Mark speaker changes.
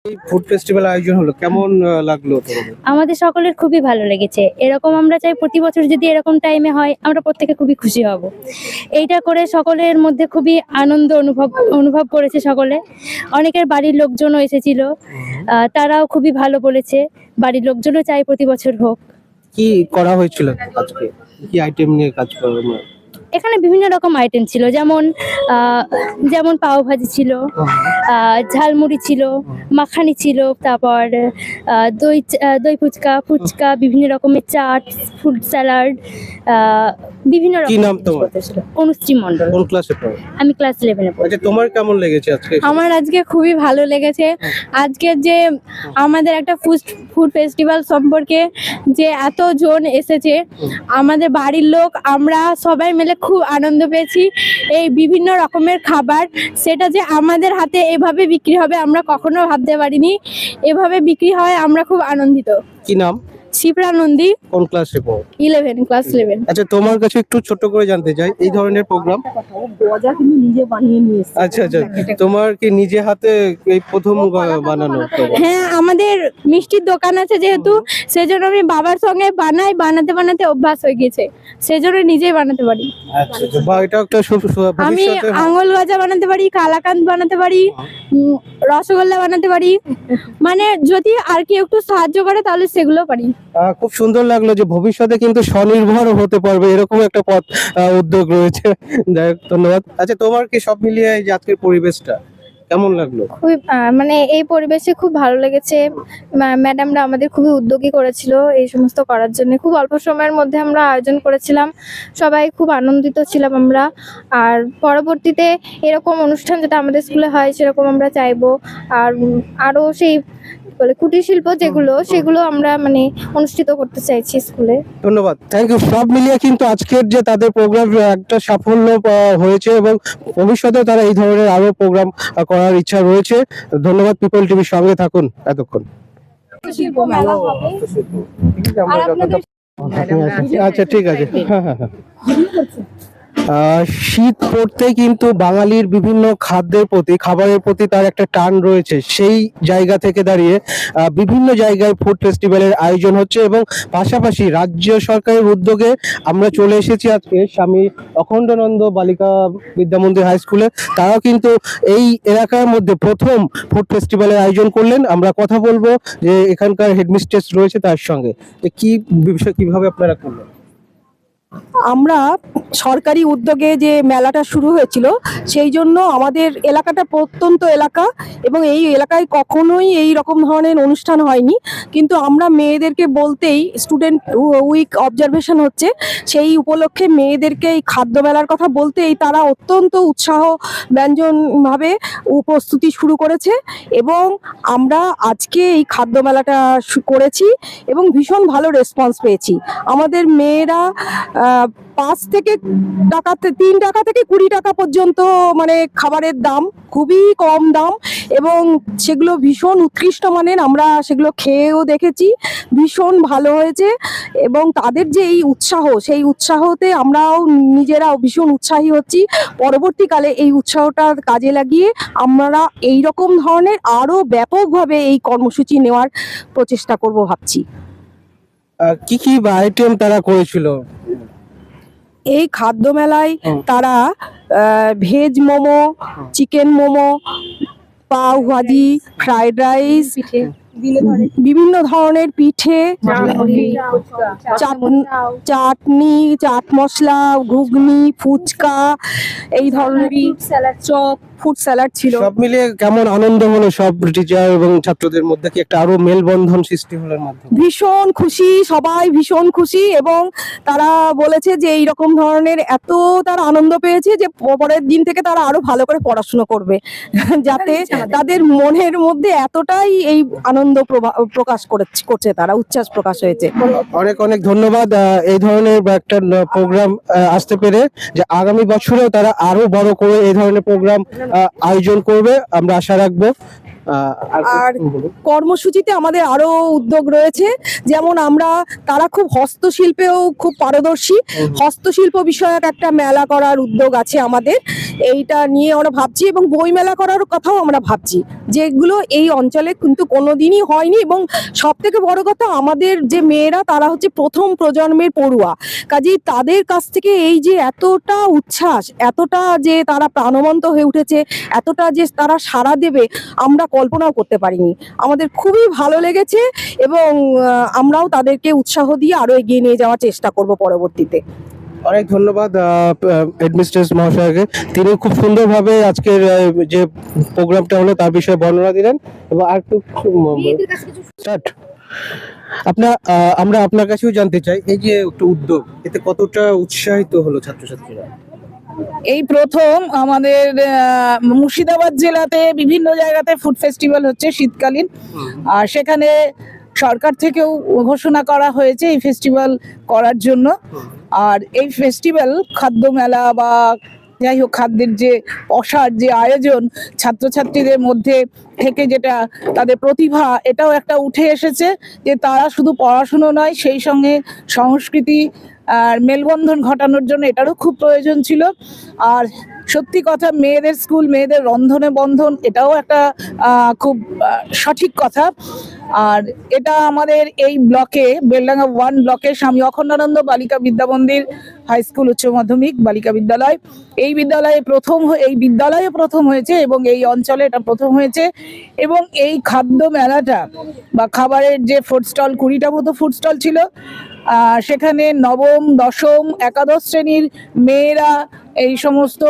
Speaker 1: এই food festival আয়োজন হলো কেমন লাগলো তোমাদের?
Speaker 2: আমাদের সকলের খুবই ভালো লেগেছে। এরকম আমরা চাই প্রতি বছর যদি এরকম টাইমে হয় আমরা প্রত্যেকে খুবই খুশি হব। এইটা করে সকলের মধ্যে খুবই আনন্দ অনুভব করেছে সকলে। অনেকের বাড়ির লোকজনও এসেছিল, তারাও খুবই ভালো বলেছে। বাড়ির লোকজনও চাই প্রতি বছর হোক।
Speaker 1: কি করা হয়েছিল আজকে? কি আইটেম নিয়ে কাজ করলো?
Speaker 2: এখানে বিভিন্ন রকম আইটেম ছিল, যেমন পাও ভাজি ছিল, ঝালমুড়ি ছিল, মাখানি ছিল, তারপর দই ফুচকা, বিভিন্ন রকমের চাট, ফ্রুট স্যালাড, বিভিন্ন
Speaker 1: কি
Speaker 2: রকম
Speaker 1: নাম তোমার?
Speaker 2: ছিল। অনুশ্রী মণ্ডল।
Speaker 1: কোন ক্লাসে পড়ো?
Speaker 2: আমি ক্লাস 11-এ পড়ি।
Speaker 1: আচ্ছা, তোমার কেমন লেগেছে আজকে?
Speaker 3: আমার আজকে খুবই ভালো লেগেছে। আজকের যে আমাদের একটা ফুড ফেস্টিভ্যাল সম্পর্কে যে এতজন এসেছে, আমাদের বাড়ির লোক, আমরা সবাই মিলে খুব আনন্দ পেয়েছি। এই বিভিন্ন রকমের খাবার, সেটা যে আমাদের হাতে এভাবে বিক্রি হবে আমরা কখনো ভাবতে পারিনি। এভাবে বিক্রি হয় আমরা খুব আনন্দিত।
Speaker 1: কি নাম?
Speaker 3: শিপ্রা নন্দী,
Speaker 1: কোন ক্লাসে পড়ো?
Speaker 3: ক্লাস 11।
Speaker 1: আচ্ছা, তোমার কাছে একটু ছোট করে জানতে চাই, এই ধরনের প্রোগ্রাম
Speaker 3: গজা কিন্তু নিজে বানিয়ে নিয়ে এসেছে।
Speaker 1: আচ্ছা, তোমার কি নিজে হাতে এই প্রথম বানানো?
Speaker 3: হ্যাঁ, আমাদের মিষ্টির দোকান আছে যেহেতু, সেজন্য আমি বাবার সঙ্গে বানাতে বানাতে অভ্যাস হয়ে গেছে, সেজন্য নিজেই বানাতে পারি।
Speaker 1: আচ্ছা, বা এটা একটা
Speaker 3: আমি আঙুল গজা বানাতে পারি, কালাকাঁদ বানাতে পারি, রসগোল্লা বানাতে পারি, মানে যদি আর কি একটু সাহায্য করে তাহলে সেগুলো পারি।
Speaker 1: খুব সুন্দর লাগলো যে ভবিষ্যতে কিন্তু স্বনির্ভর হতে পারবে, এরকম একটা পথ উদ্যোগ রয়েছে। যাই হোক, ধন্যবাদ। আচ্ছা, তোমার কি সব মিলিয়ে এই যে আজকের পরিবেশটা কেমন লাগলো?
Speaker 4: খুবই মানে এই পরিবেশে খুব ভালো লেগেছে। ম্যাডামরা আমাদের খুবই উদ্যোগী করেছিল এই সমস্ত করার জন্য। খুব অল্প সময়ের মধ্যে আমরা আয়োজন করেছিলাম, সবাই খুব আনন্দিত ছিলাম আমরা। আর পরবর্তীতে এরকম অনুষ্ঠান যেটা আমাদের স্কুলে হয় সেরকম আমরা চাইবো। আর আরও সেই বলে কুটির শিল্প সেগুলো আমরা মানে অনুষ্ঠিত করতে চাইছি স্কুলে।
Speaker 1: ধন্যবাদ, থ্যাংক ইউ। সব মিলিয়ে কিন্তু আজকের যে তাদের প্রোগ্রাম একটা সাফল্য হয়েছে এবং ভবিষ্যতে তারা এই ধরনের আরো প্রোগ্রাম করার ইচ্ছা রয়েছে। ধন্যবাদ। পিপল টিভির সঙ্গে থাকুন এতক্ষণ। আচ্ছা, ঠিক আছে। শীত পড়তে কিন্তু বাঙালির বিভিন্ন খাবারের প্রতি তার একটা টান রয়েছে। সেই জায়গা থেকে দাঁড়িয়ে বিভিন্ন জায়গায় ফুড ফেস্টিভ্যালের আয়োজন হচ্ছে এবং পাশাপাশি রাজ্য সরকারের উদ্যোগে আমরা চলে এসেছি আজকে স্বামী অখণ্ডানন্দ বালিকা বিদ্যামন্দির হাই স্কুলে। তারাও কিন্তু এই এলাকার মধ্যে প্রথম ফুড ফেস্টিভ্যালের আয়োজন করলেন। আমরা কথা বলবো যে এখানকার হেডমিস্ট্রেস রয়েছে তার সঙ্গে, যে কি বিষয়, কিভাবে আপনারা করলেন।
Speaker 5: আমরা সরকারি উদ্যোগে যে মেলাটা শুরু হয়েছিল, সেই জন্য আমাদের এলাকাটা প্রত্যন্ত এলাকা এবং এই এলাকায় কখনোই এই রকম ধরনের অনুষ্ঠান হয়নি। কিন্তু আমরা মেয়েদেরকে বলতেই, স্টুডেন্ট উইক অবজারভেশন হচ্ছে, সেই উপলক্ষে মেয়েদেরকে এই খাদ্য মেলার কথা বলতেই তারা অত্যন্ত উৎসাহ ব্যঞ্জনভাবে প্রস্তুতি শুরু করেছে এবং আমরা আজকে এই খাদ্য মেলাটা করেছি এবং ভীষণ ভালো রেসপন্স পেয়েছি। আমাদের মেয়েরা 5 থেকে টাকা 3 টাকা থেকে 20 টাকা পর্যন্ত মানে খাবারের দাম, খুবই কম দাম এবং সেগুলো ভীষণ উৎকৃষ্ট মানের। আমরা সেগুলো খেয়েও দেখেছি, ভীষণ ভালো হয়েছে এবং তাদের যে এই উৎসাহ, সেই উৎসাহতে আমরাও নিজেরাও ভীষণ উৎসাহী হচ্ছি। পরবর্তীকালে এই উৎসাহটা কাজে লাগিয়ে আমরা এই রকম ধরনের আরো ব্যাপকভাবে এই কর্মসূচি নেওয়ার প্রচেষ্টা করব ভাবছি।
Speaker 1: কি কি আইটেম তারা করেছিল
Speaker 5: এই খাদ্য মেলায়? তারা ভেজ মোমো, চিকেন মোমো, পাও ভাজি, ফ্রাইড রাইস, বিভিন্ন ধরনের পিঠে, চাটনি, চাট মশলা, ঘুগনি, ফুচকা, এই ধরনের চপ, ফুড স্যালাড ছিল।
Speaker 1: সব মিলিয়ে কেমন আনন্দ হলো সব টিচার এবং ছাত্রদের মধ্যে? কি একটা আরো মেলবন্ধন সৃষ্টি হলো মাধ্যমে?
Speaker 5: ভীষণ খুশি, সবাই ভীষণ খুশি এবং তারা বলেছে যে এই রকম ধরনের এত তারা আনন্দ পেয়েছে যে পরের দিন থেকে তারা আরো ভালো করে পড়াশোনা করবে, যাতে তাদের মনের মধ্যে এতটাই এই আনন্দ প্রকাশ করছে, তারা উচ্ছ্বাস প্রকাশ হয়েছে।
Speaker 1: অনেক অনেক ধন্যবাদ এই ধরনের একটা প্রোগ্রাম আসতে পেরে, যে আগামী বছরেও তারা আরো বড় করে এই ধরনের প্রোগ্রাম আয়োজন করবে আমরা আশা রাখবো।
Speaker 5: আর
Speaker 1: বলুন।
Speaker 5: কর্মসূচিতে আমাদের আরো উদ্যোগ রয়েছে, যেমন তারা খুব হস্তশিল্পেও খুব পারদর্শী, হস্তশিল্প বিষয়ক একটা মেলা করার উদ্যোগ আছে আমাদের, এইটা নিয়ে আমরা ভাবছি, এবং বই মেলা করার কথাও আমরা ভাবছি, যেগুলো এই অঞ্চলে কিন্তু কোনোদিনই হয়নি। এবং সব থেকে বড় কথা, আমাদের যে মেয়েরা তারা হচ্ছে প্রথম প্রজন্মের পড়ুয়া, কাজেই তাদের কাছ থেকে এই যে এতটা উচ্ছ্বাস, এতটা যে তারা প্রাণবন্ত হয়ে উঠেছে, এতটা যে তারা সাড়া দেবে, আমরা কল্পনাও করতে পারিনি। আমাদের খুবই ভালো লেগেছে, এবং আমরাও তাদেরকে উৎসাহ দিয়ে আরো এগিয়ে নিয়ে যাওয়ার চেষ্টা করব পরবর্তীতে।
Speaker 1: অনেক ধন্যবাদ হেডমিস্ট্রেস মহাশয়কে, তিনি খুব সুন্দরভাবে আজকের যে প্রোগ্রামটা হলো তার বিষয়ে বর্ণনা দিলেন। এবং আর একটু স্টার্ট আমরা আপনার কাছেও জানতে চাই, এই যে একটা উদ্যোগ, এতে কতটা উৎসাহিত হলো ছাত্রছাত্রীরা?
Speaker 6: এই প্রথম আমাদের মুর্শিদাবাদ জেলাতে বিভিন্ন জায়গাতে ফুড ফেস্টিভ্যাল হচ্ছে শীতকালীন, আর সেখানে সরকার থেকেও ঘোষণা করা হয়েছে এই ফেস্টিভ্যাল করার জন্য। আর এই ফেস্টিভ্যাল খাদ্য মেলা বা যাই হোক, খাদ্যের যে অসার যে আয়োজন, ছাত্রছাত্রীদের মধ্যে থেকে যেটা তাদের প্রতিভা, এটাও একটা উঠে এসেছে যে তারা শুধু পড়াশুনো নয়, সেই সঙ্গে সংস্কৃতি আর মেলবন্ধন ঘটানোর জন্য এটারও খুব প্রয়োজন ছিল। আর সত্যি কথা, মেয়েদের স্কুল, মেয়েদের রন্ধনে বন্ধন, এটাও একটা খুব সঠিক কথা। আর এটা আমাদের এই ব্লকে, বেলডাঙ্গা 1 ব্লকে স্বামী অখণ্ডানন্দ বালিকা বিদ্যা মন্দির হাই স্কুল উচ্চ মাধ্যমিক বালিকা বিদ্যালয়, এই বিদ্যালয়ে প্রথম হয়েছে, এবং এই অঞ্চলে এটা প্রথম হয়েছে। এবং এই খাদ্য মেলাটা বা খাবারের যে ফুড স্টল, 20টা মতো ফুড স্টল ছিল, সেখানে নবম, দশম, একাদশ শ্রেণীর মেয়েরা এই সমস্ত